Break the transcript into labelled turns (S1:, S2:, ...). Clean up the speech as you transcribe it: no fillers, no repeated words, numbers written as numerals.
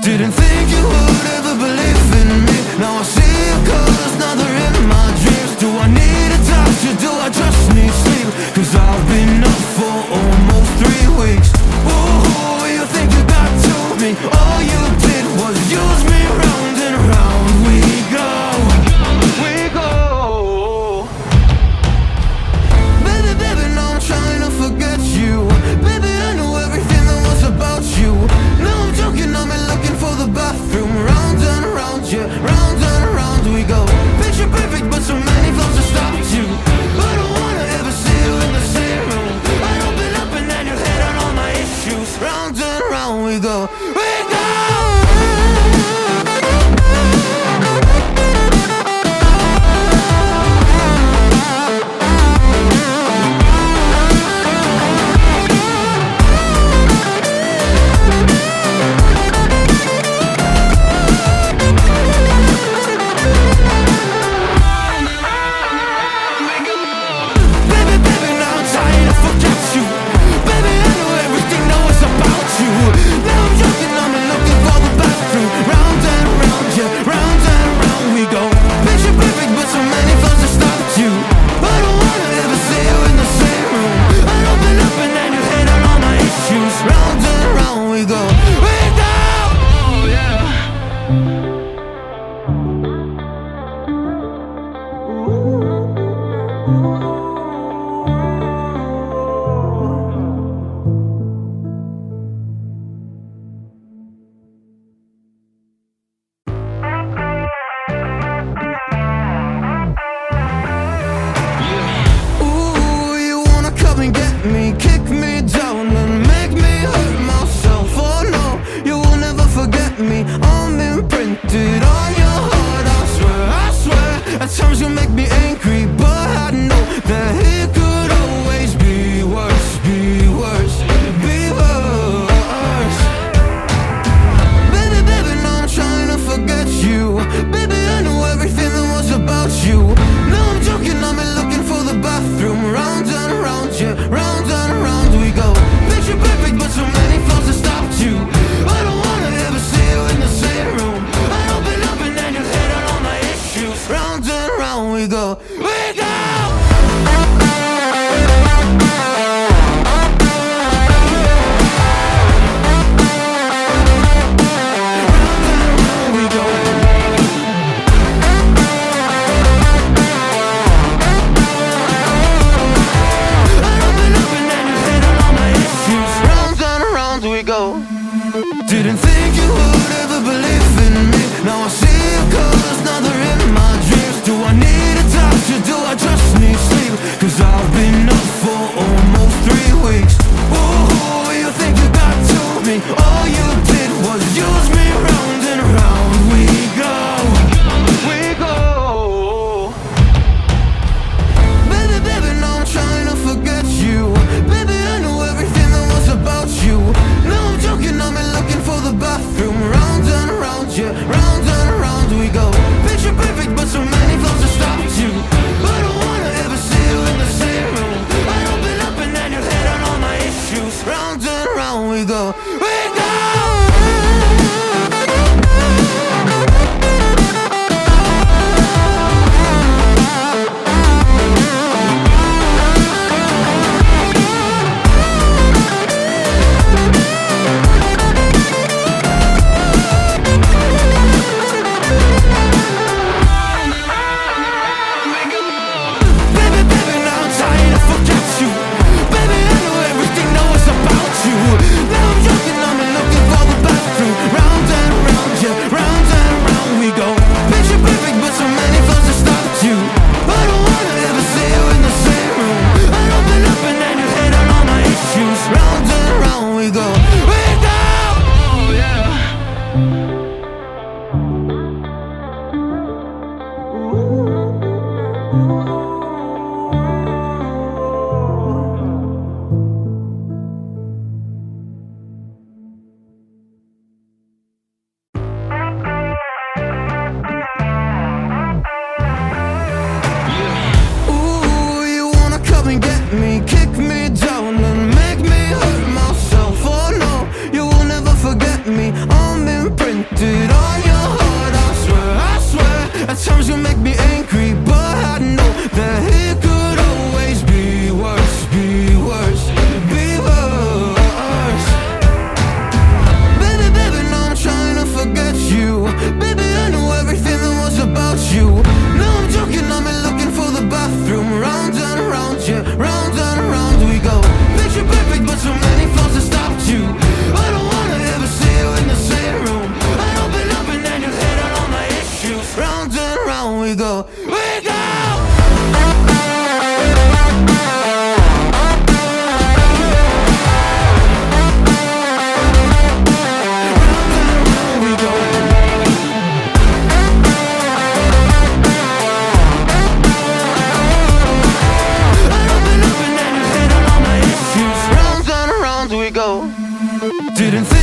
S1: Didn't think you would ever believe in me. Now I see your colors, now they're in my dreams. Do I need a doctor, do I just need sleep? Cause I've been up for almost 3 weeks. Ooh, you think you got to me? All you did was use me. Round and round we go, we go. Baby, baby, now I'm trying to forget you. Baby, I know everything that was about you. No, I'm joking, I'm looking for the bathroom. Round and round, yeah, round and round we go. Picture perfect, but so many flaws to stop you. I don't wanna ever see you in the same room. I'd open up and then you'd hit on all my issues. Round and round we go, we go. Didn't think you would ever believe in me. Now I see your colors, now they're in my dreams. Do I need a doctor, do I just need sleep? Cause I've been up for almost 3 weeks. Ooh, you think you got to me? All you did was use me. Round and round we go, we go. Baby, baby, now I'm trying to forget you. Baby, I know everything that was about you. No, I'm joking, I'm looking for the bathroom. Round and round, yeah, round and round we go. Picture perfect, but so many flaws to stop you. I don't wanna ever see you in the same room. I open up and then you hit on all my issues. Round and round we go, we go. Now I'm joking, I'm Didn't think